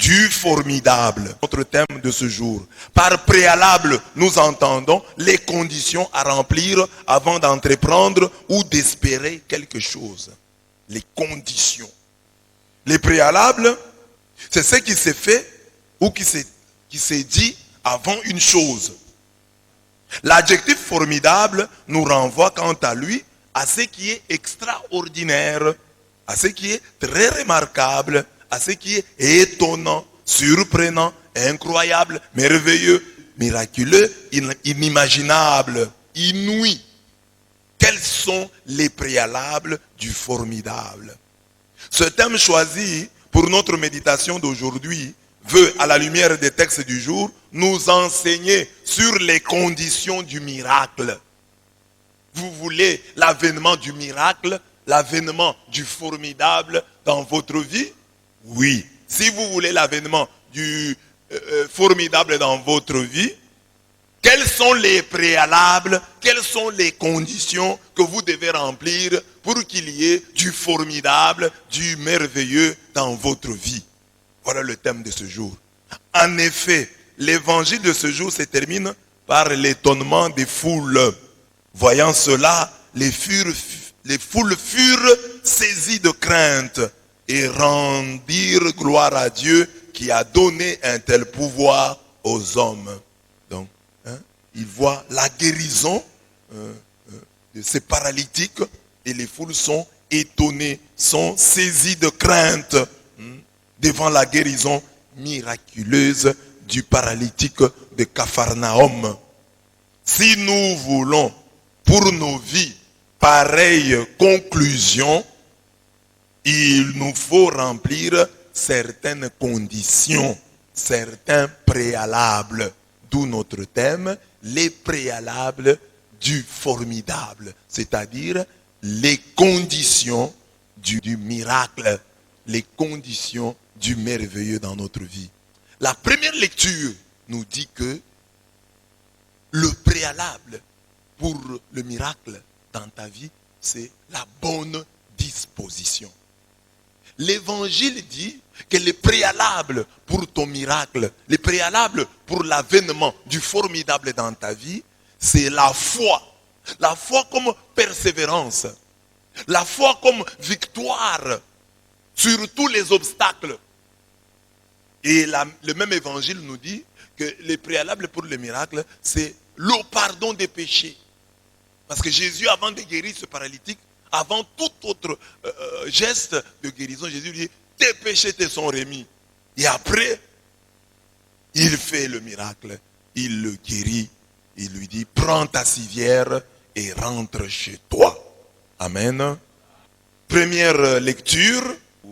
du formidable. Notre thème de ce jour. Par préalable, nous entendons les conditions à remplir avant d'entreprendre ou d'espérer quelque chose. Les conditions. Les préalables, c'est ce qui s'est fait ou qui s'est dit avant une chose. L'adjectif formidable nous renvoie quant à lui à ce qui est extraordinaire, à ce qui est très remarquable, à ce qui est étonnant, surprenant, incroyable, merveilleux, miraculeux, inimaginable, inouï. Quels sont les préalables du formidable? Ce thème choisi pour notre méditation d'aujourd'hui veut, à la lumière des textes du jour, nous enseigner sur les conditions du miracle. Vous voulez l'avènement du miracle, l'avènement du formidable dans votre vie? Oui. Si vous voulez l'avènement du formidable dans votre vie, quels sont les préalables, quelles sont les conditions que vous devez remplir pour qu'il y ait du formidable, du merveilleux dans votre vie? Voilà le thème de ce jour. En effet, l'évangile de ce jour se termine par l'étonnement des foules. Voyant cela, les foules furent saisies de crainte et rendirent gloire à Dieu qui a donné un tel pouvoir aux hommes. Donc, ils voient la guérison de ces paralytiques et les foules sont étonnées, sont saisies de crainte devant la guérison miraculeuse du paralytique de Capharnaüm. Si nous voulons pour nos vies pareille conclusion, il nous faut remplir certaines conditions, certains préalables. D'où notre thème, les préalables du formidable, c'est-à-dire les conditions du miracle, les conditions du merveilleux dans notre vie. La première lecture nous dit que le préalable pour le miracle dans ta vie, c'est la bonne disposition. L'évangile dit que les préalables pour ton miracle, les préalables pour l'avènement du formidable dans ta vie, c'est la foi. La foi comme persévérance. La foi comme victoire sur tous les obstacles. Et le même évangile nous dit que les préalables pour le miracle, c'est le pardon des péchés. Parce que Jésus, avant de guérir ce paralytique, avant tout autre geste de guérison, Jésus lui dit, tes péchés te sont remis. Et après, il fait le miracle. Il le guérit. Il lui dit, prends ta civière et rentre chez toi. Amen. Première lecture,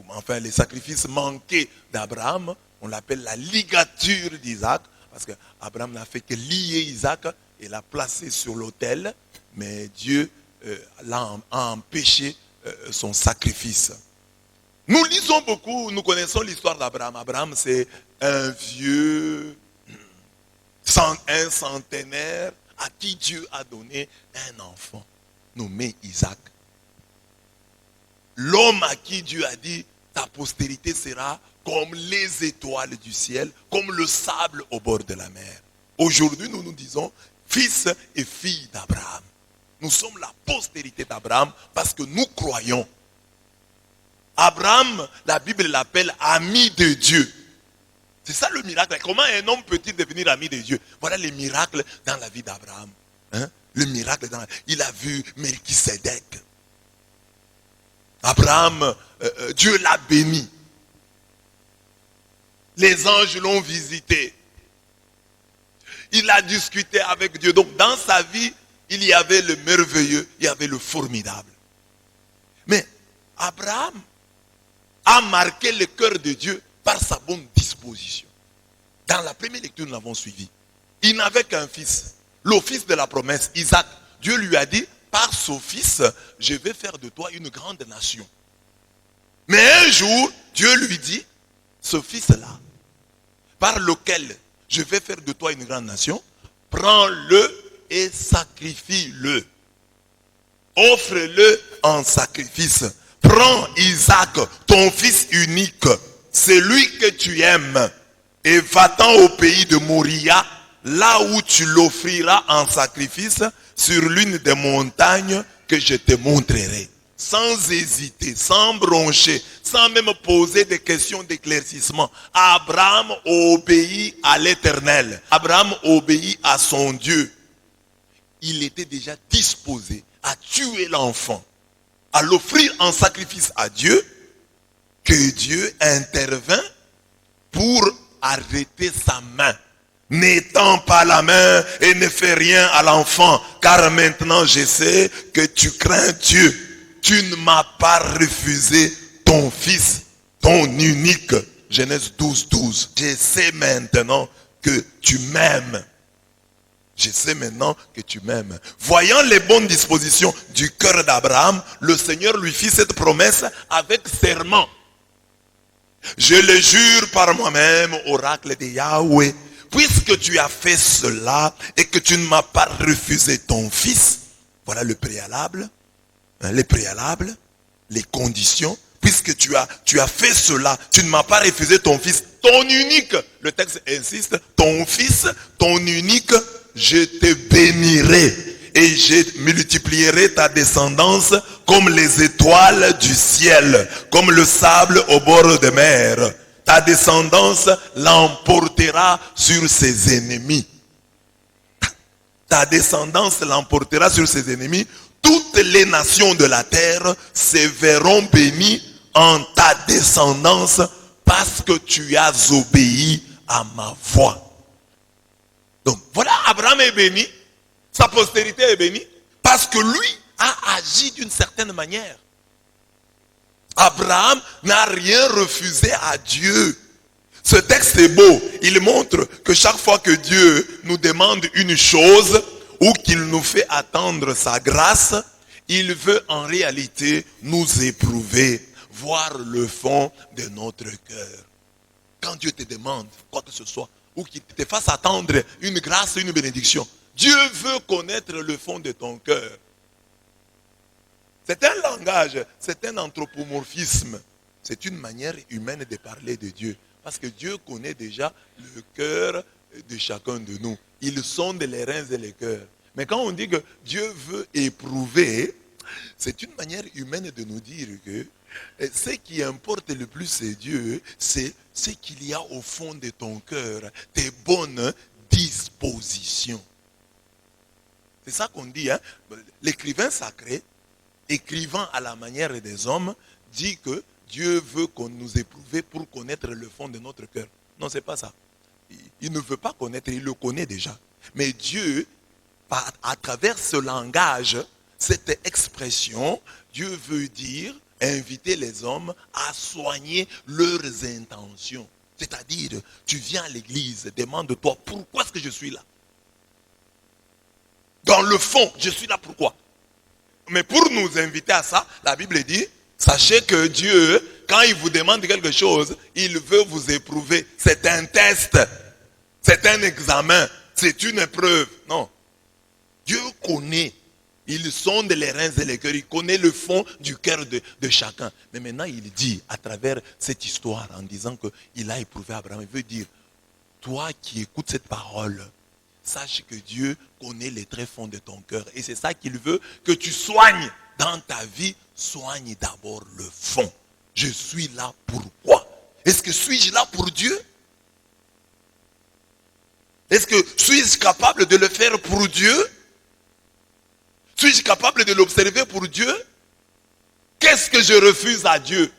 enfin les sacrifices manqués d'Abraham, on l'appelle la ligature d'Isaac. Parce qu'Abraham n'a fait que lier Isaac et l'a placé sur l'autel. Mais Dieu a empêché son sacrifice. Nous lisons beaucoup, nous connaissons l'histoire d'Abraham. Abraham, c'est un vieux, un centenaire à qui Dieu a donné un enfant nommé Isaac. L'homme à qui Dieu a dit, ta postérité sera comme les étoiles du ciel, comme le sable au bord de la mer. Aujourd'hui, nous nous disons, fils et filles d'Abraham. Nous sommes la postérité d'Abraham parce que nous croyons. Abraham, la Bible l'appelle ami de Dieu. C'est ça le miracle. Comment un homme peut-il devenir ami de Dieu? Voilà les miracles dans la vie d'Abraham. Le miracle il a vu Melchisédek. Abraham, Dieu l'a béni. Les anges l'ont visité. Il a discuté avec Dieu. Donc dans sa vie, il y avait le merveilleux, il y avait le formidable. Mais Abraham a marqué le cœur de Dieu par sa bonne disposition. Dans la première lecture, nous l'avons suivi. Il n'avait qu'un fils, le fils de la promesse, Isaac. Dieu lui a dit, par ce fils, je vais faire de toi une grande nation. Mais un jour, Dieu lui dit, ce fils-là, par lequel je vais faire de toi une grande nation, prends-le et sacrifie-le. Offre-le en sacrifice. Prends Isaac, ton fils unique, celui que tu aimes, et va-t'en au pays de Moria, là où tu l'offriras en sacrifice sur l'une des montagnes que je te montrerai. Sans hésiter, sans broncher, sans même poser des questions d'éclaircissement. Abraham obéit à l'Éternel. Abraham obéit à son Dieu. Il était déjà disposé à tuer l'enfant, à l'offrir en sacrifice à Dieu, que Dieu intervint pour arrêter sa main. N'étends pas la main et ne fais rien à l'enfant, car maintenant je sais que tu crains Dieu. Tu ne m'as pas refusé ton fils, ton unique. Genèse 12, 12. Je sais maintenant que tu m'aimes. Je sais maintenant que tu m'aimes. Voyant les bonnes dispositions du cœur d'Abraham, le Seigneur lui fit cette promesse avec serment. Je le jure par moi-même, oracle de Yahweh, puisque tu as fait cela et que tu ne m'as pas refusé ton fils. Voilà le préalable. Les préalables, les conditions, puisque tu as fait cela, tu ne m'as pas refusé ton fils, ton unique, le texte insiste, ton fils, ton unique, je te bénirai et je multiplierai ta descendance comme les étoiles du ciel, comme le sable au bord de mer. Ta descendance l'emportera sur ses ennemis. Ta descendance l'emportera sur ses ennemis. Toutes les nations de la terre se verront bénies en ta descendance parce que tu as obéi à ma voix. Donc voilà, Abraham est béni, sa postérité est bénie parce que lui a agi d'une certaine manière. Abraham n'a rien refusé à Dieu. Ce texte est beau, il montre que chaque fois que Dieu nous demande une chose, ou qu'il nous fait attendre sa grâce, il veut en réalité nous éprouver, voir le fond de notre cœur. Quand Dieu te demande quoi que ce soit, ou qu'il te fasse attendre une grâce, une bénédiction, Dieu veut connaître le fond de ton cœur. C'est un langage, c'est un anthropomorphisme. C'est une manière humaine de parler de Dieu. Parce que Dieu connaît déjà le cœur de chacun de nous. Ils sondent les reins et les cœurs. Mais quand on dit que Dieu veut éprouver, c'est une manière humaine de nous dire que ce qui importe le plus c'est Dieu, c'est ce qu'il y a au fond de ton cœur, tes bonnes dispositions. C'est ça qu'on dit. Hein? L'écrivain sacré, écrivant à la manière des hommes, dit que Dieu veut qu'on nous éprouve pour connaître le fond de notre cœur. Non, ce n'est pas ça. Il ne veut pas connaître, il le connaît déjà. Mais Dieu, à travers ce langage, cette expression, Dieu veut dire, inviter les hommes à soigner leurs intentions. C'est-à-dire, tu viens à l'église, demande-toi, pourquoi est-ce que je suis là? Dans le fond, je suis là pourquoi? Mais pour nous inviter à ça, la Bible dit, sachez que Dieu, quand il vous demande quelque chose, il veut vous éprouver. C'est un test, c'est un examen, c'est une épreuve. Non. Dieu connaît, il sonde les reins et les cœurs, il connaît le fond du cœur de chacun. Mais maintenant il dit, à travers cette histoire, en disant qu'il a éprouvé Abraham, il veut dire, toi qui écoutes cette parole, sache que Dieu connaît les tréfonds de ton cœur. Et c'est ça qu'il veut que tu soignes dans ta vie. Soigne d'abord le fond. Je suis là pourquoi? Est-ce que suis-je là pour Dieu? Est-ce que suis-je capable de le faire pour Dieu? Suis-je capable de l'observer pour Dieu? Qu'est-ce que je refuse à Dieu?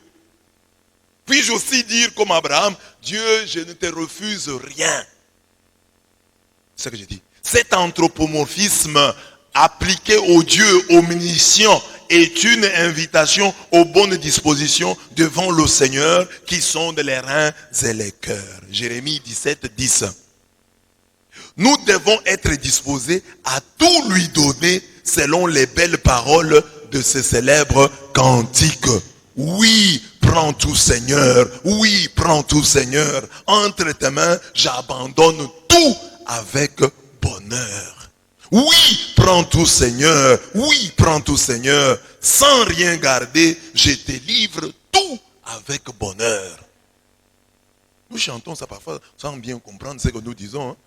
Puis-je aussi dire comme Abraham, Dieu, je ne te refuse rien. C'est ce que j'ai dit. Cet anthropomorphisme appliqué au Dieu omniscient est une invitation aux bonnes dispositions devant le Seigneur qui sondent les reins et les cœurs. Jérémie 17, 10. Nous devons être disposés à tout lui donner selon les belles paroles de ce célèbre cantique. Oui, prends tout Seigneur. Oui, prends tout Seigneur. Entre tes mains, j'abandonne tout avec bonheur. Oui, prends tout Seigneur. Oui, prends tout Seigneur. Sans rien garder, je te livre tout avec bonheur. Nous chantons ça parfois sans bien comprendre ce que nous disons. Hein.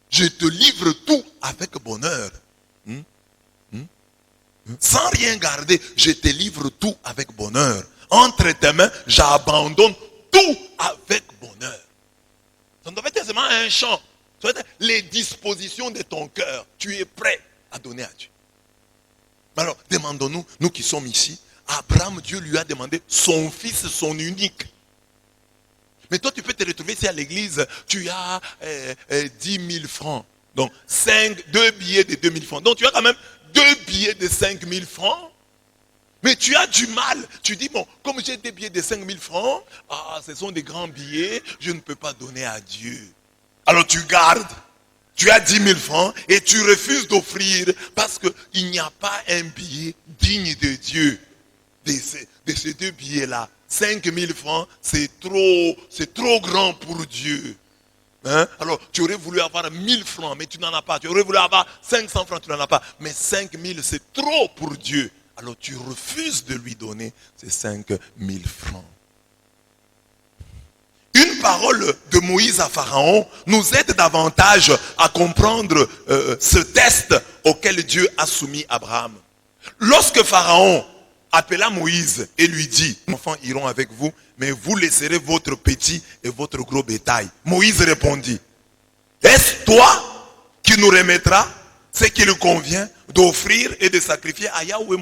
Je te livre tout avec bonheur. Sans rien garder, je te livre tout avec bonheur. Entre tes mains, j'abandonne tout avec bonheur. Ça ne doit être seulement un chant. Ça doit être les dispositions de ton cœur. Tu es prêt à donner à Dieu. Alors, demandons-nous, nous qui sommes ici, Abraham, Dieu lui a demandé son fils, son unique. Mais toi, tu peux te retrouver ici à l'église, tu as 10 000 francs. Donc, 2 billets de 2 000 francs. Donc, tu as quand même 2 billets de 5 000 francs. Mais tu as du mal. Tu dis, bon, comme j'ai des billets de 5 000 francs, ce sont des grands billets, je ne peux pas donner à Dieu. Alors, tu gardes. Tu as 10 000 francs et tu refuses d'offrir parce qu'il n'y a pas un billet digne de Dieu. De ces 2 billets-là. 5 000 francs, c'est trop grand pour Dieu. Hein? Alors, tu aurais voulu avoir 1000 francs, mais tu n'en as pas. Tu aurais voulu avoir 500 francs, tu n'en as pas. Mais 5 000, c'est trop pour Dieu. Alors, tu refuses de lui donner ces 5 000 francs. Une parole de Moïse à Pharaon nous aide davantage à comprendre ce test auquel Dieu a soumis Abraham. Lorsque Pharaon appela Moïse et lui dit, les enfants iront avec vous, mais vous laisserez votre petit et votre gros bétail. Moïse répondit, est-ce toi qui nous remettras ce qu'il convient d'offrir et de sacrifier à Yahweh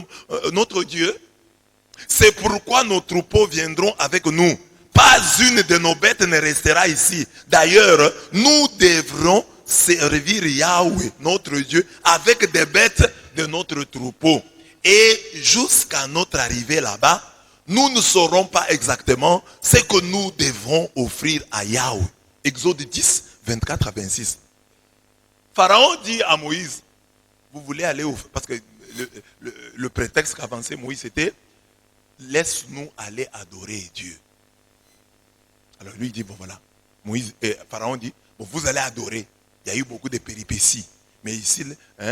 notre Dieu? C'est pourquoi nos troupeaux viendront avec nous. Pas une de nos bêtes ne restera ici. D'ailleurs, nous devrons servir Yahweh, notre Dieu, avec des bêtes de notre troupeau. Et jusqu'à notre arrivée là-bas, nous ne saurons pas exactement ce que nous devrons offrir à Yahweh. Exode 10, 24 à 26. Pharaon dit à Moïse, vous voulez aller où? Parce que le prétexte qu'avançait Moïse, c'était, laisse-nous aller adorer Dieu. Alors lui, il dit, bon voilà. Pharaon dit, bon, vous allez adorer. Il y a eu beaucoup de péripéties. Mais ici,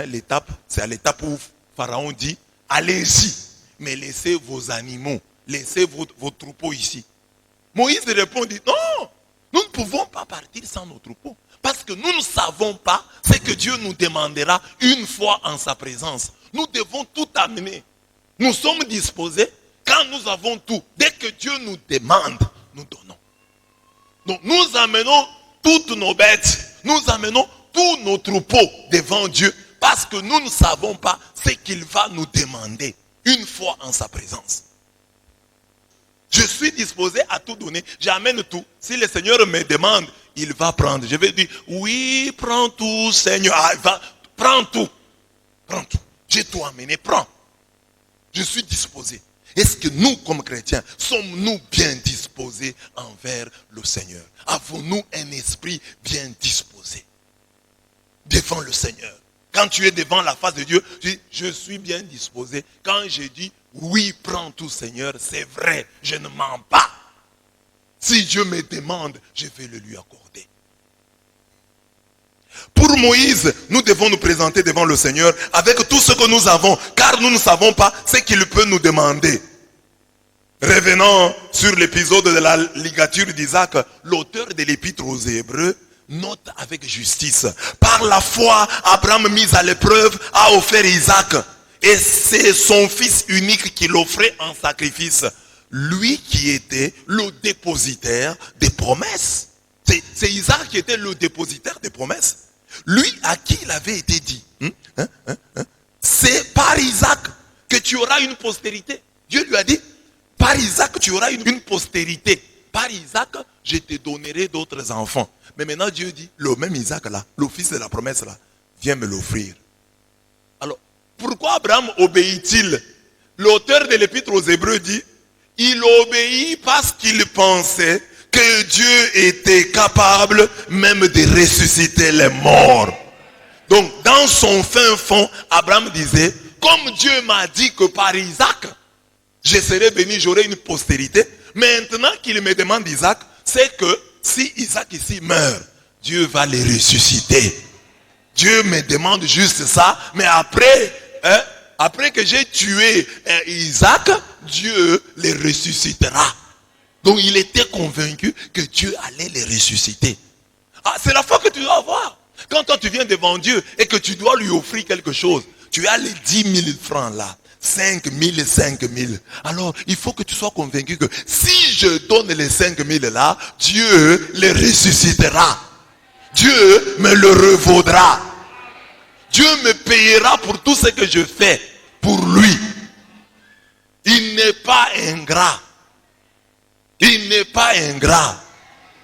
l'étape, c'est à l'étape où Pharaon dit, allez-y, mais laissez vos animaux, laissez vos troupeaux ici. Moïse répond, dit, non, nous ne pouvons pas partir sans nos troupeaux. Parce que nous ne savons pas ce que Dieu nous demandera une fois en sa présence. Nous devons tout amener. Nous sommes disposés quand nous avons tout. Dès que Dieu nous demande, nous donnons. Donc nous amenons toutes nos bêtes, nous amenons tous nos troupeaux devant Dieu. Parce que nous ne savons pas ce qu'il va nous demander une fois en sa présence. Je suis disposé à tout donner. J'amène tout. Si le Seigneur me demande, il va prendre. Je vais dire, oui, prends tout, Seigneur. Prends tout. Prends tout. J'ai tout amené, prends. Je suis disposé. Est-ce que nous, comme chrétiens, sommes-nous bien disposés envers le Seigneur? Avons-nous un esprit bien disposé devant le Seigneur? Quand tu es devant la face de Dieu, tu dis, je suis bien disposé. Quand je dis, oui, prends tout Seigneur, c'est vrai, je ne mens pas. Si Dieu me demande, je vais le lui accorder. Pour Moïse, nous devons nous présenter devant le Seigneur avec tout ce que nous avons, car nous ne savons pas ce qu'il peut nous demander. Revenons sur l'épisode de la ligature d'Isaac, l'auteur de l'épître aux Hébreux note avec justice. Par la foi, Abraham, mis à l'épreuve, a offert Isaac. Et c'est son fils unique qu'il offrait en sacrifice. Lui qui était le dépositaire des promesses. C'est Isaac qui était le dépositaire des promesses. Lui à qui il avait été dit. C'est par Isaac que tu auras une postérité. Dieu lui a dit, par Isaac tu auras une postérité. Par Isaac, je te donnerai d'autres enfants. Mais maintenant Dieu dit, le même Isaac là, le fils de la promesse là, viens me l'offrir. Alors, pourquoi Abraham obéit-il? L'auteur de l'épître aux Hébreux dit, il obéit parce qu'il pensait que Dieu était capable même de ressusciter les morts. Donc, dans son fin fond, Abraham disait, comme Dieu m'a dit que par Isaac, je serai béni, j'aurai une postérité. Maintenant qu'il me demande Isaac, c'est que si Isaac ici meurt, Dieu va les ressusciter. Dieu me demande juste ça, mais après que j'ai tué Isaac, Dieu les ressuscitera. Donc il était convaincu que Dieu allait les ressusciter. Ah, c'est la foi que tu dois avoir. Quand toi tu viens devant Dieu et que tu dois lui offrir quelque chose, tu as les 10 000 francs là, 5 000 et 5 000. Alors il faut que tu sois convaincu que si je donne les 5 000 là, Dieu les ressuscitera. Dieu me le revaudra. Dieu me payera pour tout ce que je fais pour lui. Il n'est pas ingrat. Il n'est pas ingrat.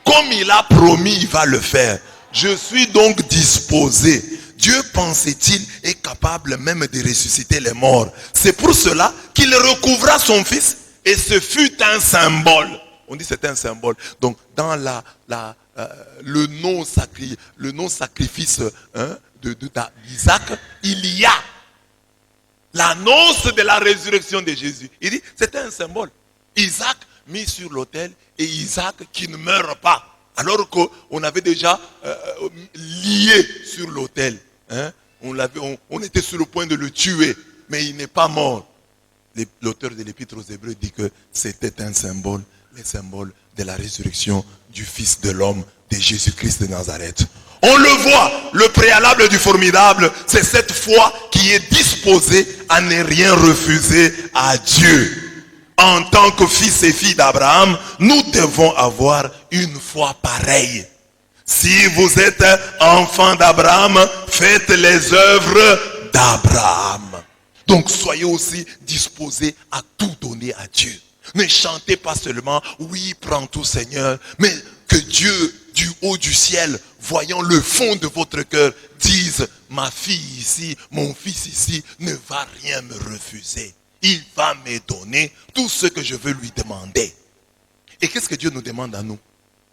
Comme il a promis, il va le faire. Je suis donc disposé. Dieu, pensait-il, est capable même de ressusciter les morts. C'est pour cela qu'il recouvra son fils et ce fut un symbole. On dit c'est un symbole. Donc dans le non-sacrifice d'Isaac, il y a l'annonce de la résurrection de Jésus. Il dit c'était un symbole. Isaac mis sur l'autel et Isaac qui ne meurt pas. Alors qu'on avait déjà lié sur l'autel. Hein? On était sur le point de le tuer, mais il n'est pas mort. L'auteur de l'Épître aux Hébreux dit que c'était un symbole, le symbole de la résurrection du Fils de l'homme, de Jésus-Christ de Nazareth. On le voit, le préalable du formidable, c'est cette foi qui est disposée à ne rien refuser à Dieu. En tant que fils et filles d'Abraham, nous devons avoir une foi pareille. Si vous êtes enfant d'Abraham, faites les œuvres d'Abraham. Donc soyez aussi disposés à tout donner à Dieu. Ne chantez pas seulement, oui, prends tout Seigneur, mais que Dieu, du haut du ciel, voyant le fond de votre cœur, dise, ma fille ici, mon fils ici, ne va rien me refuser. Il va me donner tout ce que je veux lui demander. Et qu'est-ce que Dieu nous demande à nous?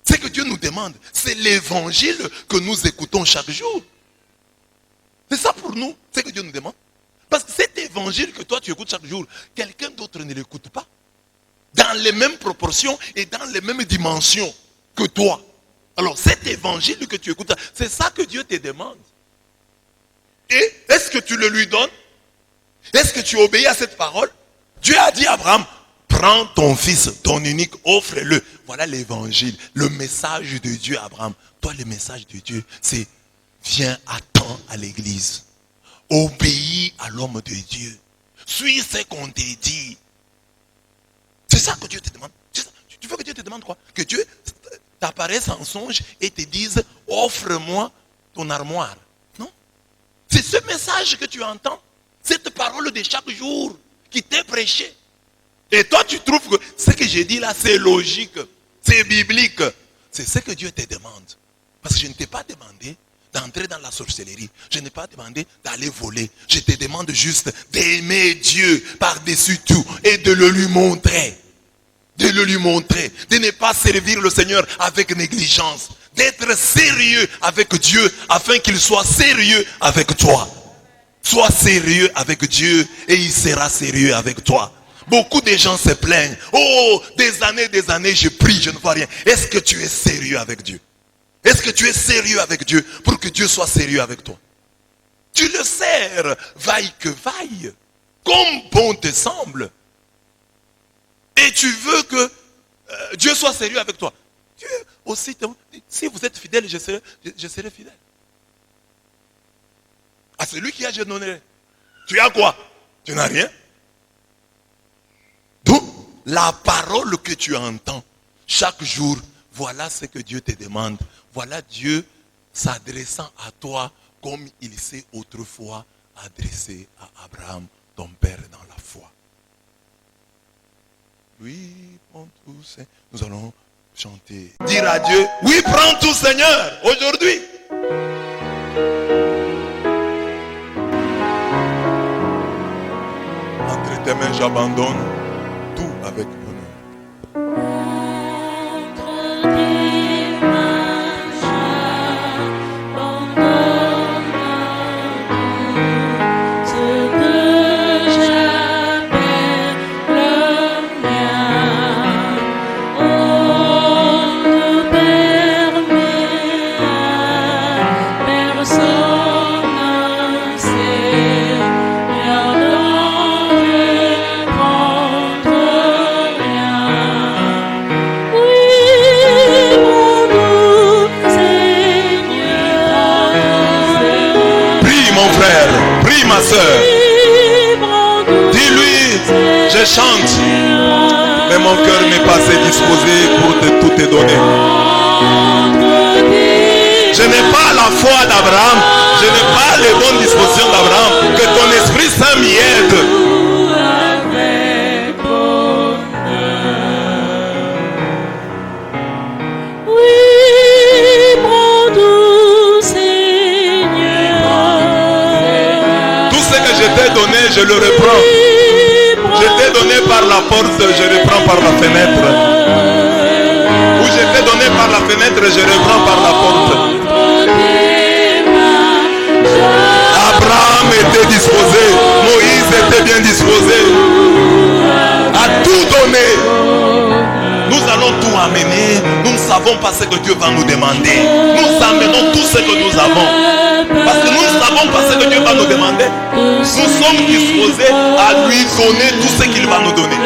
Ce que Dieu nous demande, c'est l'évangile que nous écoutons chaque jour. C'est ça pour nous, c'est ce que Dieu nous demande. Parce que cet évangile que toi tu écoutes chaque jour, quelqu'un d'autre ne l'écoute pas. Dans les mêmes proportions et dans les mêmes dimensions que toi. Alors cet évangile que tu écoutes, c'est ça que Dieu te demande. Et est-ce que tu le lui donnes? Est-ce que tu obéis à cette parole? Dieu a dit à Abraham, prends ton fils, ton unique, offre-le. Voilà l'évangile, le message de Dieu à Abraham. Toi, le message de Dieu, c'est viens à temps à l'église. Obéis à l'homme de Dieu. Suis ce qu'on te dit. C'est ça que Dieu te demande. Tu veux que Dieu te demande quoi? Que Dieu t'apparaisse en songe et te dise, offre-moi ton armoire. Non? C'est ce message que tu entends. Cette parole de chaque jour qui t'est prêchée. Et toi, tu trouves que ce que j'ai dit là, c'est logique, c'est biblique. C'est ce que Dieu te demande. Parce que je ne t'ai pas demandé d'entrer dans la sorcellerie. Je n'ai pas demandé d'aller voler. Je te demande juste d'aimer Dieu par-dessus tout et de le lui montrer. De le lui montrer. De ne pas servir le Seigneur avec négligence. D'être sérieux avec Dieu afin qu'il soit sérieux avec toi. Sois sérieux avec Dieu et il sera sérieux avec toi. Beaucoup de gens se plaignent. Oh, des années, je prie, je ne vois rien. Est-ce que tu es sérieux avec Dieu? Est-ce que tu es sérieux avec Dieu pour que Dieu soit sérieux avec toi? Tu le sers, vaille que vaille, comme bon te semble. Et tu veux que Dieu soit sérieux avec toi. Dieu aussi, si vous êtes fidèle, je serai fidèle. À celui qui a, je donnerai. Tu as quoi? Tu n'as rien. Donc, la parole que tu entends chaque jour, voilà ce que Dieu te demande. Voilà Dieu s'adressant à toi comme il s'est autrefois adressé à Abraham, ton père dans la foi. Oui, prends tout, Seigneur. Nous allons chanter. Dire à Dieu, oui, prends tout, Seigneur, aujourd'hui. Entre tes mains, j'abandonne tout avec bonheur. je chante, mais mon cœur n'est pas assez disposé pour tout te donner. Je n'ai pas la foi d'Abraham, je n'ai pas les bonnes dispositions d'Abraham. Que ton Esprit Saint m'y aide. Je t'ai donné, je le reprends. Je t'ai donné par la porte, je reprends par la fenêtre. Ou je t'ai donné par la fenêtre, je reprends par la porte. Abraham était disposé, Moïse était bien disposé à tout donner. Nous allons tout amener. Nous ne savons pas ce que Dieu va nous demander. Nous amenons tout ce que nous avons. Parce que nous ne savons pas ce que Dieu va nous demander. Nous sommes disposés à lui donner tout ce qu'il va nous donner.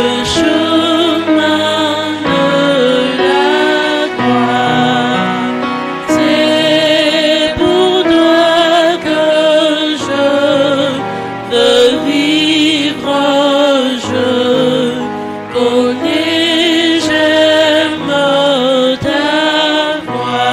C'est pour toi que je veux vivre. Je connais, j'aime ta voix.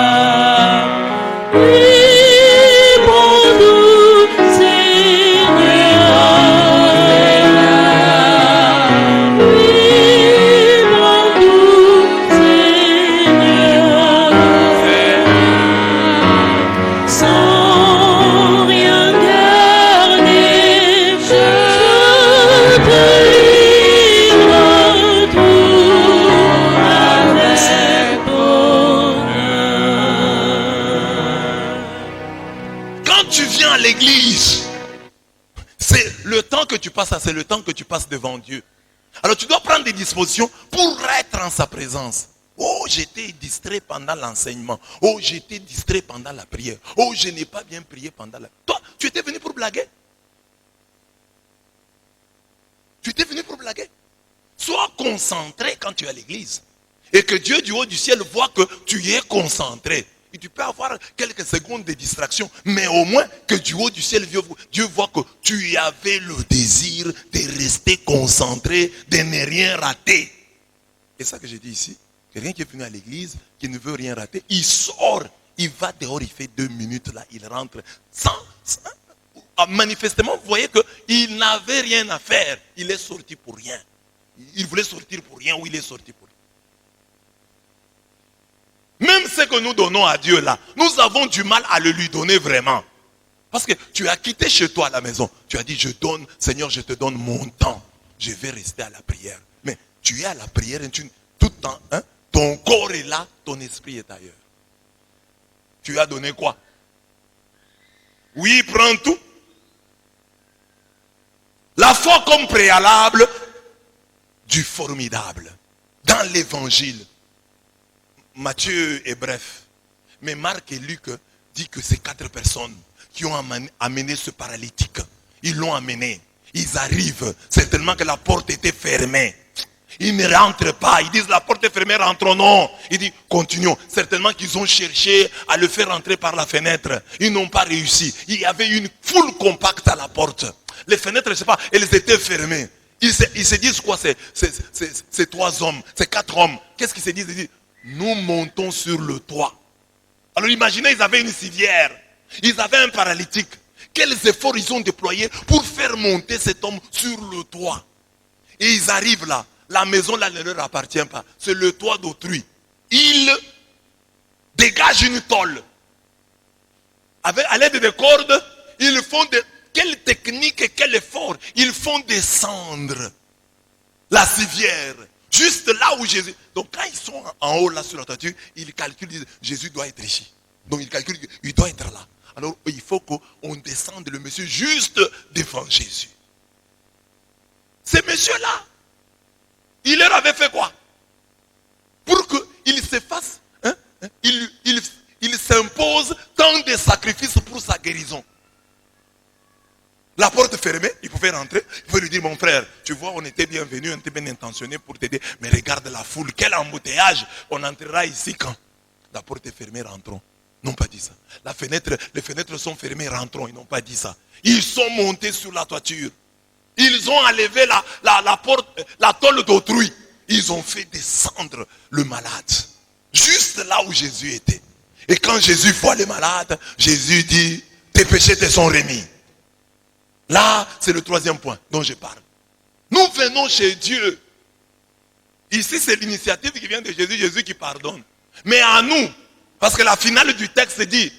C'est le temps que tu passes devant Dieu. Alors tu dois prendre des dispositions pour être en sa présence. Oh, j'étais distrait pendant l'enseignement. Oh, j'étais distrait pendant la prière. Oh, je n'ai pas bien prié pendant la... Toi, tu étais venu pour blaguer? Tu étais venu pour blaguer? Sois concentré quand tu es à l'église. Et que Dieu du haut du ciel voit que tu es concentré. Et tu peux avoir quelques secondes de distraction, mais au moins que du haut du ciel, Dieu voit que tu avais le désir de rester concentré, de ne rien rater. C'est ça que j'ai dit ici. Quelqu'un qui est venu à l'église, qui ne veut rien rater, il sort, il va dehors, il fait 2 minutes là, il rentre sans manifestement, vous voyez qu'il n'avait rien à faire. Il est sorti pour rien. Il voulait sortir pour rien ou il est sorti pour rien. Même ce que nous donnons à Dieu là, nous avons du mal à le lui donner vraiment. Parce que tu as quitté chez toi à la maison. Tu as dit, je donne, Seigneur, je te donne mon temps. Je vais rester à la prière. Mais tu es à la prière et tout le temps, hein, ton corps est là, ton esprit est ailleurs. Tu as donné quoi? Oui, prends tout. La foi comme préalable du formidable. Dans l'évangile, Matthieu est bref, mais Marc et Luc disent que c'est 4 personnes qui ont amené ce paralytique. Ils l'ont amené. Ils arrivent. Certainement que la porte était fermée. Ils ne rentrent pas. Ils disent la porte est fermée, rentrons. Non. Ils disent continuons. Certainement qu'ils ont cherché à le faire entrer par la fenêtre. Ils n'ont pas réussi. Il y avait une foule compacte à la porte. Les fenêtres, je ne sais pas, elles étaient fermées. Ils se disent quoi, ces 3 hommes, ces 4 hommes? Qu'est-ce qu'ils se disent? Ils disent, nous montons sur le toit. Alors imaginez, ils avaient une civière. Ils avaient un paralytique. Quels efforts ils ont déployés pour faire monter cet homme sur le toit. Et ils arrivent là. La maison là ne leur appartient pas. C'est le toit d'autrui. Ils dégagent une tôle. À l'aide de cordes, ils font quelle technique et quel effort. Ils font descendre la civière. Juste là où Jésus... Donc quand ils sont en haut là sur la toiture, ils calculent, ils disent, Jésus doit être ici. Donc ils calculent, il doit être là. Alors il faut qu'on descende le monsieur juste devant Jésus. Ce monsieur-là, il leur avait fait quoi? Pour qu'il se fasse, il s'impose tant de sacrifices pour sa guérison. La porte fermée, il pouvait rentrer, il pouvait lui dire, mon frère, tu vois, on était bienvenus, on était bien intentionnés pour t'aider, mais regarde la foule, quel embouteillage, on entrera ici quand? La porte est fermée, rentrons. Ils n'ont pas dit ça. Les fenêtres sont fermées, rentrons, ils n'ont pas dit ça. Ils sont montés sur la toiture. Ils ont enlevé la tôle d'autrui. Ils ont fait descendre le malade. Juste là où Jésus était. Et quand Jésus voit les malades, Jésus dit, tes péchés te sont remis. Là, c'est le troisième point dont je parle. Nous venons chez Dieu. Ici, c'est l'initiative qui vient de Jésus, Jésus qui pardonne. Mais à nous, parce que la finale du texte dit,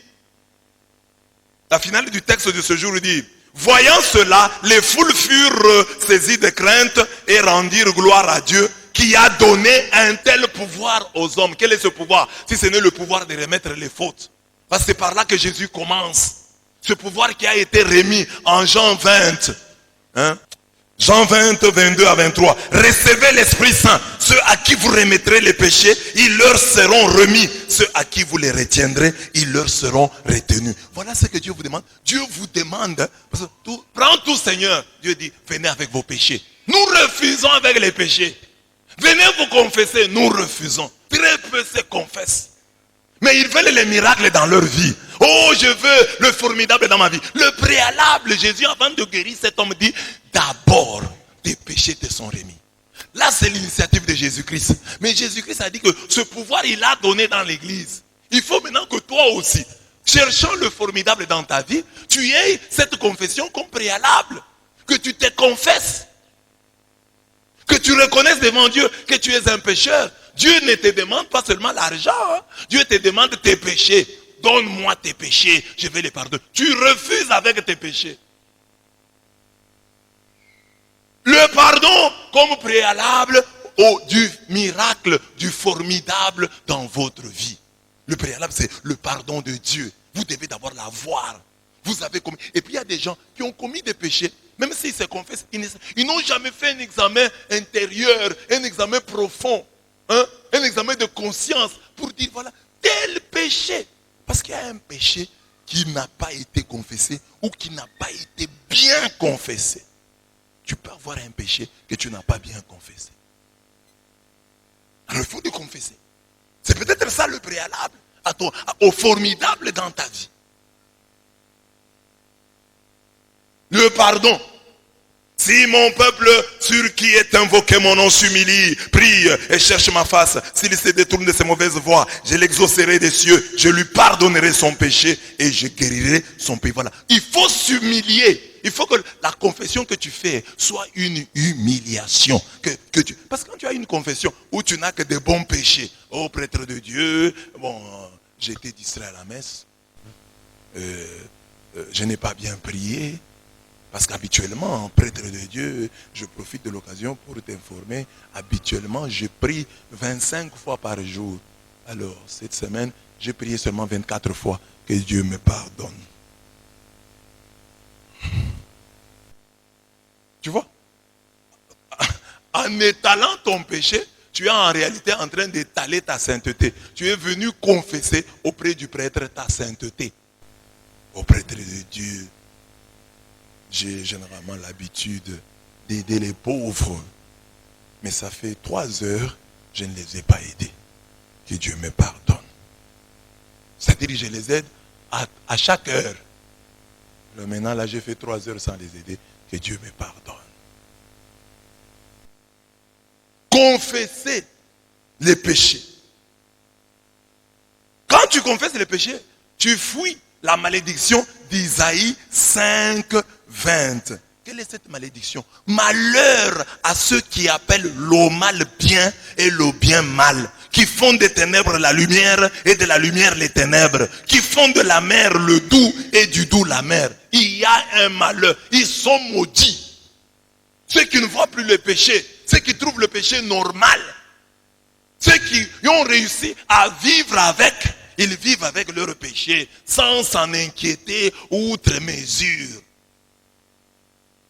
la finale du texte de ce jour dit, voyant cela, les foules furent saisies de crainte et rendirent gloire à Dieu qui a donné un tel pouvoir aux hommes. Quel est ce pouvoir? Si ce n'est le pouvoir de remettre les fautes. Parce que c'est par là que Jésus commence. Ce pouvoir qui a été remis en Jean 20. Jean 20, 22 à 23. Recevez l'Esprit Saint. Ceux à qui vous remettrez les péchés, ils leur seront remis. Ceux à qui vous les retiendrez, ils leur seront retenus. Voilà ce que Dieu vous demande. Dieu vous demande, parce que prends tout Seigneur. Dieu dit, venez avec vos péchés. Nous refusons avec les péchés. Venez vous confesser, nous refusons. Très peu se confessent. Mais ils veulent les miracles dans leur vie. Oh, je veux le formidable dans ma vie. Le préalable, Jésus, avant de guérir cet homme, dit, d'abord, tes péchés te sont remis. Là, c'est l'initiative de Jésus-Christ. Mais Jésus-Christ a dit que ce pouvoir, il l'a donné dans l'église. Il faut maintenant que toi aussi, cherchant le formidable dans ta vie, tu aies cette confession comme préalable. Que tu te confesses. Que tu reconnaisses devant Dieu que tu es un pécheur. Dieu ne te demande pas seulement l'argent. Dieu te demande tes péchés. Donne-moi tes péchés, je vais les pardonner. Tu refuses avec tes péchés. Le pardon comme préalable du miracle, du formidable dans votre vie. Le préalable, c'est le pardon de Dieu. Vous devez d'abord l'avoir. Vous avez commis. Et puis il y a des gens qui ont commis des péchés. Même s'ils se confessent, ils n'ont jamais fait un examen intérieur, un examen profond, un examen de conscience pour dire voilà, tel péché. Parce qu'il y a un péché qui n'a pas été confessé ou qui n'a pas été bien confessé. Tu peux avoir un péché que tu n'as pas bien confessé. Alors il faut le confesser. C'est peut-être ça le préalable au formidable dans ta vie. Le pardon. Si mon peuple sur qui est invoqué mon nom s'humilie, prie et cherche ma face, s'il se détourne de ses mauvaises voies, je l'exaucerai des cieux, je lui pardonnerai son péché et je guérirai son pays. Voilà. Il faut s'humilier. Il faut que la confession que tu fais soit une humiliation. Parce que quand tu as une confession où tu n'as que de bons péchés, oh prêtre de Dieu, bon, j'ai été distrait à la messe, je n'ai pas bien prié. Parce qu'habituellement, prêtre de Dieu, je profite de l'occasion pour t'informer, habituellement, je prie 25 fois par jour. Alors, cette semaine, j'ai prié seulement 24 fois. Que Dieu me pardonne. Tu vois? En étalant ton péché, tu es en réalité en train d'étaler ta sainteté. Tu es venu confesser auprès du prêtre ta sainteté. Au prêtre de Dieu. J'ai généralement l'habitude d'aider les pauvres. Mais ça fait 3 heures, je ne les ai pas aidés. Que Dieu me pardonne. C'est-à-dire que je les aide à chaque heure. Alors maintenant, là, j'ai fait 3 heures sans les aider. Que Dieu me pardonne. Confesser les péchés. Quand tu confesses les péchés, tu fuis la malédiction d'Isaïe 5, 20. Quelle est cette malédiction? Malheur à ceux qui appellent le mal bien et le bien mal, qui font des ténèbres la lumière et de la lumière les ténèbres, qui font de la mer le doux et du doux la mer. Il y a un malheur, ils sont maudits. Ceux qui ne voient plus le péché, ceux qui trouvent le péché normal, ceux qui ont réussi à vivre avec, ils vivent avec leur péché sans s'en inquiéter outre mesure.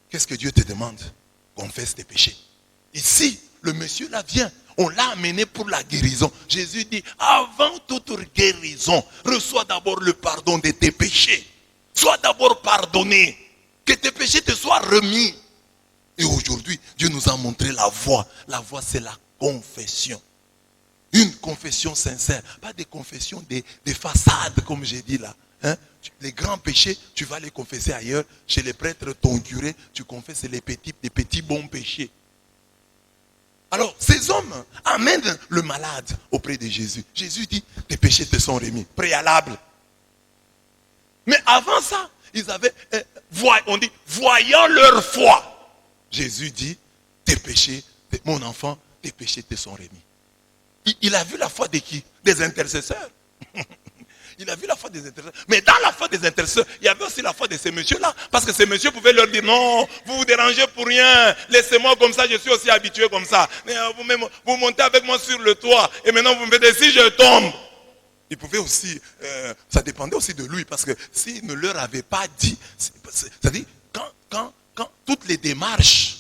Qu'est-ce que Dieu te demande? Confesse tes péchés. Ici, le monsieur là vient. On l'a amené pour la guérison. Jésus dit, avant toute guérison, reçois d'abord le pardon de tes péchés. Sois d'abord pardonné. Que tes péchés te soient remis. Et aujourd'hui, Dieu nous a montré la voie. La voie, c'est la confession. Une confession sincère. Pas des confessions, des façades, comme j'ai dit là. Les grands péchés, tu vas les confesser ailleurs. Chez les prêtres, ton curé, tu confesses les petits bons péchés. Alors, ces hommes amènent le malade auprès de Jésus. Jésus dit, tes péchés te sont remis. Préalable. Mais avant ça, ils avaient, on dit, voyant leur foi. Jésus dit, tes péchés, mon enfant, tes péchés te sont remis. Il a vu la foi de qui? Des intercesseurs. Il a vu la foi des intercesseurs. Mais dans la foi des intercesseurs, il y avait aussi la foi de ces messieurs-là. Parce que ces messieurs pouvaient leur dire, non, vous vous dérangez pour rien. Laissez-moi comme ça, je suis aussi habitué comme ça. Mais vous montez avec moi sur le toit. Et maintenant vous me faites, si je tombe. Il pouvait aussi, ça dépendait aussi de lui. Parce que s'il ne leur avait pas dit, c'est-à-dire, quand toutes les démarches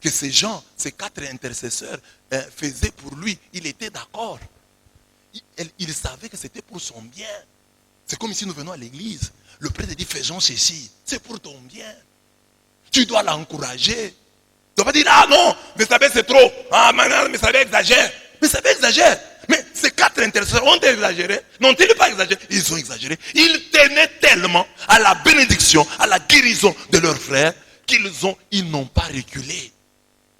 que ces gens, ces 4 intercesseurs faisaient pour lui, il était d'accord. Il savait que c'était pour son bien. C'est comme ici nous venons à l'église. Le prêtre dit, faisons ceci. C'est pour ton bien. Tu dois l'encourager. Tu ne dois pas dire, ah non, mais ça c'est trop. Ah maintenant, mais ça exagère. Mais ça exagère. Mais ces 4 intercesseurs ont exagéré. N'ont-ils pas exagéré? Ils ont exagéré. Ils tenaient tellement à la bénédiction, à la guérison de leurs frères, qu'ils n'ont pas reculé.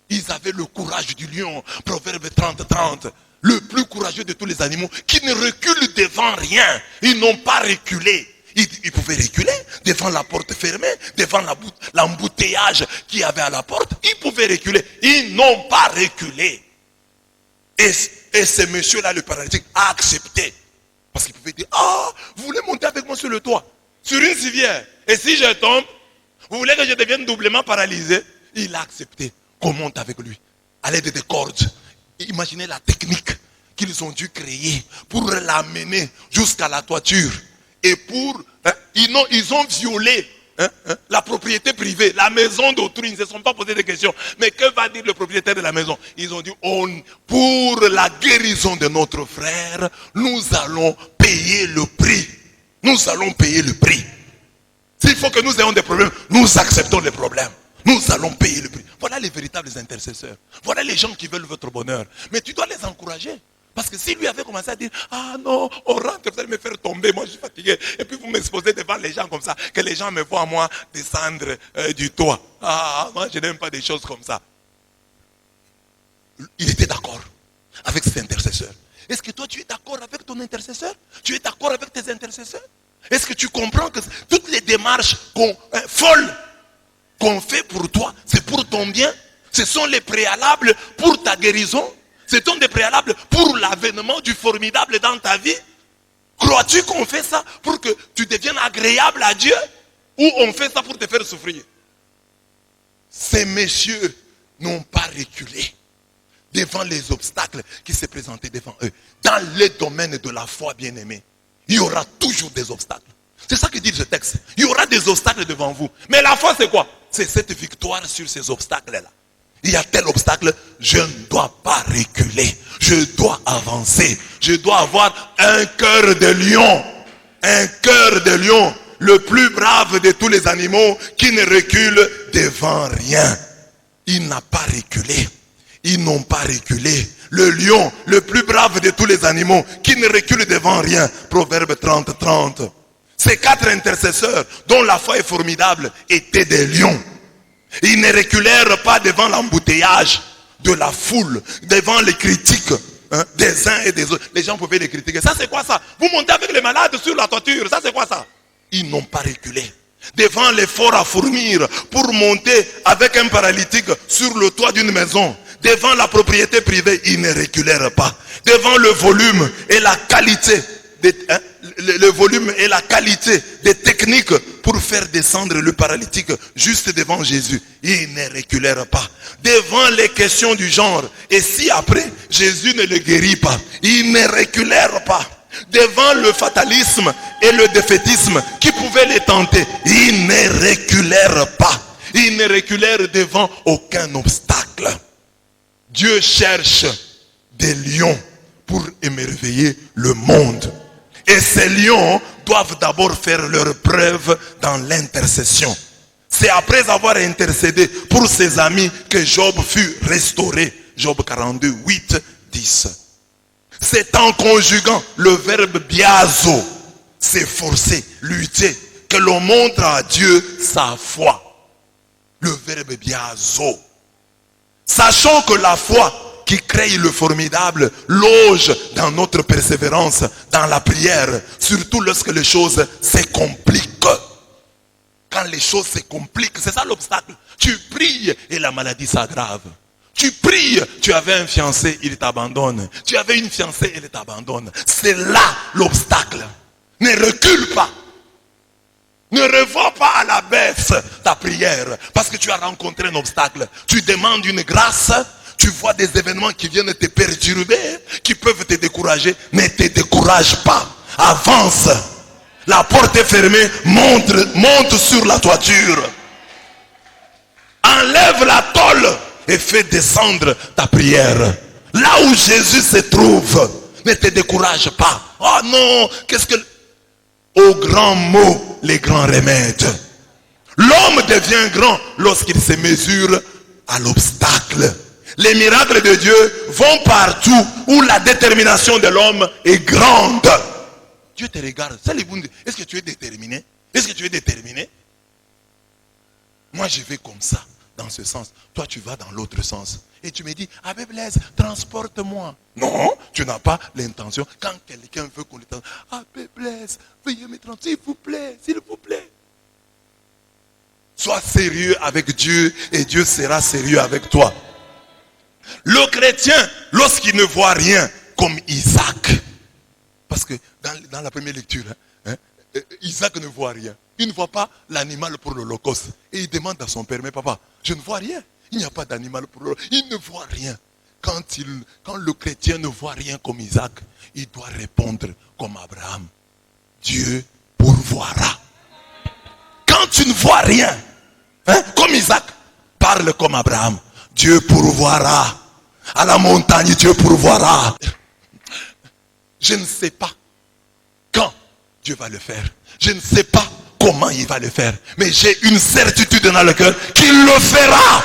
Ils avaient le courage du lion. Proverbe 30-30. Le plus courageux de tous les animaux, qui ne reculent devant rien. Ils n'ont pas reculé. Ils pouvaient reculer devant la porte fermée, devant l'embouteillage qu'il y avait à la porte. Ils pouvaient reculer. Ils n'ont pas reculé. Et ce monsieur-là, le paralytique, a accepté. Parce qu'il pouvait dire, ah, vous voulez monter avec moi sur le toit, sur une civière. Et si je tombe, vous voulez que je devienne doublement paralysé? Il a accepté qu'on monte avec lui, à l'aide des cordes. Imaginez la technique qu'ils ont dû créer pour l'amener jusqu'à la toiture. Et ils ont violé la propriété privée, la maison d'autrui. Ils ne se sont pas posé de questions. Mais que va dire le propriétaire de la maison? Ils ont dit, pour la guérison de notre frère, nous allons payer le prix. Nous allons payer le prix. S'il faut que nous ayons des problèmes, nous acceptons les problèmes. Nous allons payer le prix. Voilà les véritables intercesseurs. Voilà les gens qui veulent votre bonheur. Mais tu dois les encourager. Parce que s'il lui avait commencé à dire, ah non, on rentre, vous allez me faire tomber, moi je suis fatigué. Et puis vous m'exposez devant les gens comme ça, que les gens me voient moi descendre du toit. Ah, moi je n'aime pas des choses comme ça. Il était d'accord avec ses intercesseurs. Est-ce que toi tu es d'accord avec ton intercesseur? Tu es d'accord avec tes intercesseurs? Est-ce que tu comprends que toutes les démarches folles qu'on fait pour toi, c'est pour ton bien? Ce sont les préalables pour ta guérison? Ce sont des préalables pour l'avènement du formidable dans ta vie? Crois-tu qu'on fait ça pour que tu deviennes agréable à Dieu? Ou on fait ça pour te faire souffrir? Ces messieurs n'ont pas reculé devant les obstacles qui se présentaient devant eux. Dans les domaines de la foi, bien-aimés, il y aura toujours des obstacles. C'est ça que dit ce texte. Il y aura des obstacles devant vous. Mais la foi, c'est quoi? C'est cette victoire sur ces obstacles-là. Il y a tel obstacle, je ne dois pas reculer. Je dois avancer. Je dois avoir un cœur de lion. Un cœur de lion. Le plus brave de tous les animaux qui ne recule devant rien. Il n'a pas reculé. Ils n'ont pas reculé. Le lion, le plus brave de tous les animaux qui ne recule devant rien. Proverbe 30-30. Ces 4 intercesseurs, dont la foi est formidable, étaient des lions. Ils ne reculèrent pas devant l'embouteillage de la foule, devant les critiques des uns et des autres. Les gens pouvaient les critiquer. Ça c'est quoi ça? Vous montez avec les malades sur la toiture. Ça c'est quoi ça? Ils n'ont pas reculé. Devant l'effort à fournir pour monter avec un paralytique sur le toit d'une maison. Devant la propriété privée, ils ne reculèrent pas. Devant le volume et la qualité le volume et la qualité des techniques pour faire descendre le paralytique juste devant Jésus. Ils ne reculèrent pas. Devant les questions du genre, et si après Jésus ne le guérit pas, ils ne reculèrent pas. Devant le fatalisme et le défaitisme qui pouvaient les tenter, ils ne reculèrent pas. Ils ne reculèrent devant aucun obstacle. Dieu cherche des lions pour émerveiller le monde. Et ces lions doivent d'abord faire leur preuve dans l'intercession. C'est après avoir intercédé pour ses amis que Job fut restauré. Job 42, 8, 10. C'est en conjuguant le verbe biazo. s'efforcer, lutter, que l'on montre à Dieu sa foi. Le verbe biazo. Sachant que la foi qui crée le formidable loge dans notre persévérance, dans la prière, surtout lorsque les choses se compliquent. Quand les choses se compliquent, c'est ça l'obstacle. Tu pries et la maladie s'aggrave. Tu pries, tu avais un fiancé, il t'abandonne. Tu avais une fiancée, elle t'abandonne. C'est là l'obstacle. Ne recule pas. Ne revois pas à la baisse ta prière parce que tu as rencontré un obstacle. Tu demandes une grâce, tu vois des événements qui viennent te perturber, qui peuvent te décourager. Ne te décourage pas. Avance. La porte est fermée, monte sur la toiture. Enlève la tôle et fais descendre ta prière. Là où Jésus se trouve, ne te décourage pas. Oh non, qu'est-ce que... Au grand mot, les grands remèdes. L'homme devient grand lorsqu'il se mesure à l'obstacle. Les miracles de Dieu vont partout où la détermination de l'homme est grande. Dieu te regarde. Est-ce que tu es déterminé? Est-ce que tu es déterminé? Moi, je vais comme ça, dans ce sens. Toi, tu vas dans l'autre sens. Et tu me dis, Abbé Blaise, transporte-moi. Non, tu n'as pas l'intention. Quand quelqu'un veut qu'on le transporte, Abbé Blaise, veuillez me transporter, s'il vous plaît, s'il vous plaît. Sois sérieux avec Dieu et Dieu sera sérieux avec toi. Le chrétien, lorsqu'il ne voit rien, comme Isaac, parce que dans la première lecture, Isaac ne voit rien. Il ne voit pas l'animal pour l'Holocauste. Et il demande à son père, mais papa, je ne vois rien. Il n'y a pas d'animal pour l'Holocauste. Il ne voit rien. Quand le chrétien ne voit rien comme Isaac, il doit répondre comme Abraham. Dieu pourvoira. Quand tu ne vois rien, comme Isaac, parle comme Abraham. Dieu pourvoira. À la montagne, Dieu pourvoira. Je ne sais pas quand Dieu va le faire. Je ne sais pas comment il va le faire. Mais j'ai une certitude dans le cœur qu'il le fera.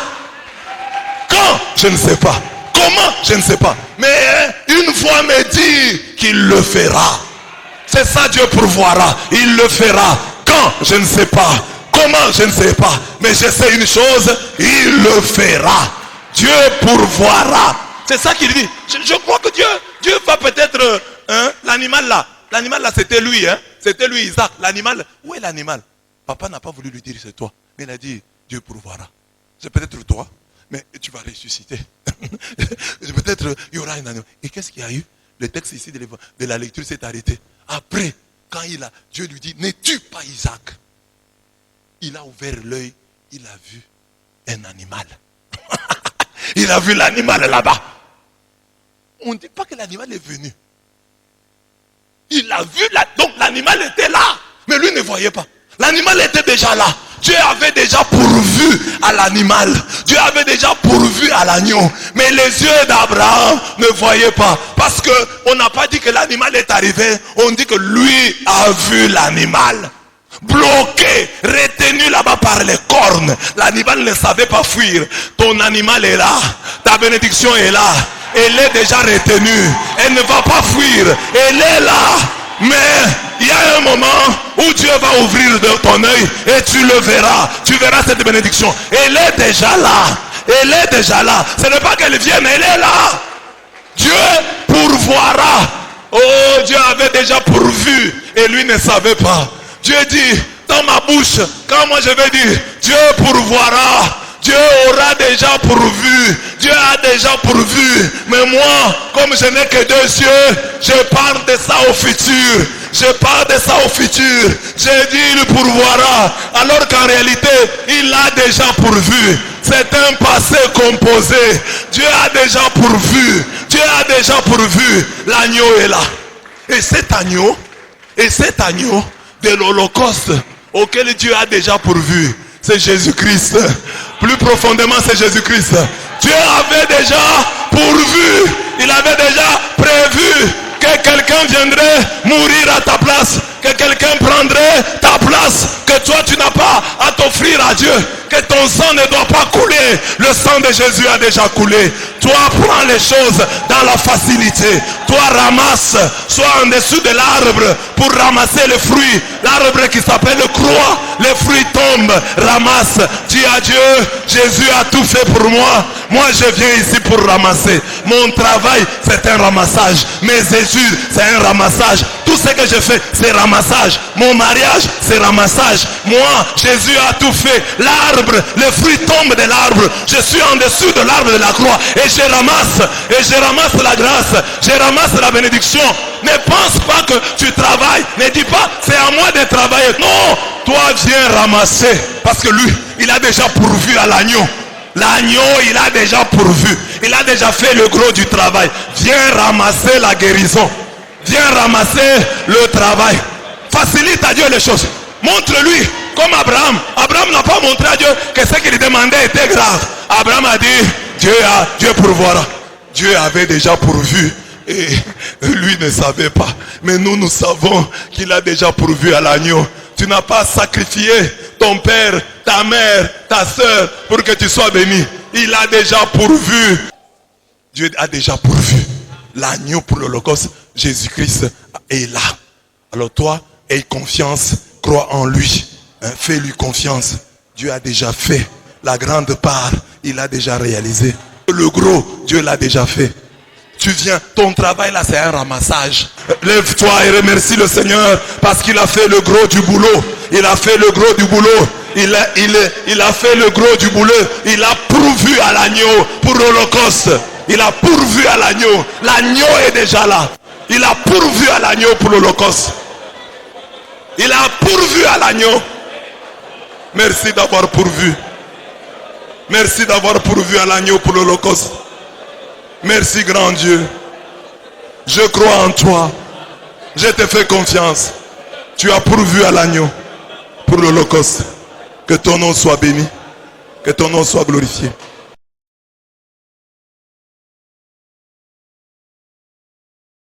Quand? Je ne sais pas. Comment? Je ne sais pas. Mais une fois me dit qu'il le fera. C'est ça, Dieu pourvoira. Il le fera. Quand? Je ne sais pas. Comment? Je ne sais pas. Mais je sais une chose, il le fera. Dieu pourvoira. C'est ça qu'il dit. Je crois que Dieu va peut-être... l'animal là c'était lui. C'était lui, Isaac. L'animal, où est l'animal? Papa n'a pas voulu lui dire c'est toi. Mais il a dit, Dieu pourvoira. C'est peut-être toi, mais tu vas ressusciter. Peut-être il y aura un animal. Et qu'est-ce qu'il y a eu? Le texte ici de la lecture s'est arrêté. Après, quand Dieu lui dit, ne tue pas Isaac. Il a ouvert l'œil, il a vu un animal. Il a vu l'animal là-bas. On ne dit pas que l'animal est venu. Il a vu, donc l'animal était là. Mais lui ne voyait pas. L'animal était déjà là. Dieu avait déjà pourvu à l'animal. Dieu avait déjà pourvu à l'agneau. Mais les yeux d'Abraham ne voyaient pas. Parce qu'on n'a pas dit que l'animal est arrivé. On dit que lui a vu l'animal. Bloqué, retenu là-bas par les cornes. L'animal ne savait pas fuir. Ton animal est là. Ta bénédiction est là. Elle est déjà retenue. Elle ne va pas fuir. Elle est là. Mais il y a un moment où Dieu va ouvrir ton œil et tu le verras. Tu verras cette bénédiction. Elle est déjà là. Elle est déjà là. Ce n'est pas qu'elle vienne, elle est là. Dieu pourvoira. Oh, Dieu avait déjà pourvu et lui ne savait pas. Dieu dit dans ma bouche, quand moi je vais dire Dieu pourvoira, Dieu aura déjà pourvu. Dieu a déjà pourvu. Mais moi, comme je n'ai que 2 yeux, je parle de ça au futur. Je parle de ça au futur. J'ai dit il pourvoira. Alors qu'en réalité, il a déjà pourvu. C'est un passé composé. Dieu a déjà pourvu. Dieu a déjà pourvu. L'agneau est là. Et cet agneau de l'Holocauste auquel Dieu a déjà pourvu, c'est Jésus-Christ. Plus profondément, c'est Jésus-Christ. Dieu avait déjà pourvu. Il avait déjà prévu que quelqu'un viendrait mourir à ta place. que quelqu'un prendrait ta place, que toi tu n'as pas à t'offrir à Dieu, que ton sang ne doit pas couler. Le sang de Jésus a déjà coulé. Toi, prends les choses dans la facilité. Toi, ramasse, sois en dessous de l'arbre pour ramasser les fruits. L'arbre qui s'appelle le croix, les fruits tombent, ramasse. Dis à Dieu, Jésus a tout fait pour moi. Moi, je viens ici pour ramasser. Mon travail, c'est un ramassage. Mes études, c'est un ramassage. Tout ce que je fais, c'est ramassage. Mon mariage, c'est ramassage. Moi, Jésus a tout fait. L'arbre, les fruits tombent de l'arbre. Je suis en dessous de l'arbre de la croix. Et je ramasse la grâce. Je ramasse la bénédiction. Ne pense pas que tu travailles. Ne dis pas, c'est à moi de travailler. Non, toi viens ramasser. Parce que lui, il a déjà pourvu à l'agneau. L'agneau, il a déjà pourvu. Il a déjà fait le gros du travail. Viens ramasser la guérison. Viens ramasser le travail. Facilite à Dieu les choses. Montre-lui, comme Abraham. Abraham n'a pas montré à Dieu que ce qu'il demandait était grave. Abraham a dit, Dieu pourvoira. Dieu avait déjà pourvu. Et lui ne savait pas. Mais nous savons qu'il a déjà pourvu à l'agneau. Tu n'as pas sacrifié ton père, ta mère, ta soeur pour que tu sois béni. Il a déjà pourvu. Dieu a déjà pourvu. L'agneau pour l'Holocauste, Jésus-Christ est là. Alors toi, aie confiance, crois en lui. Fais-lui confiance. Dieu a déjà fait. La grande part, il a déjà réalisé. Le gros, Dieu l'a déjà fait. Tu viens, ton travail là c'est un ramassage. Lève-toi et remercie le Seigneur parce qu'il a fait le gros du boulot. Il a fait le gros du boulot. Il a fait le gros du boulot. Il a pourvu à l'agneau pour l'Holocauste. Il a pourvu à l'agneau. L'agneau est déjà là. Il a pourvu à l'agneau pour l'Holocauste. Il a pourvu à l'agneau. Merci d'avoir pourvu. Merci d'avoir pourvu à l'agneau pour l'Holocauste. Merci grand Dieu. Je crois en toi. Je te fais confiance. Tu as pourvu à l'agneau pour l'Holocauste. Que ton nom soit béni. Que ton nom soit glorifié.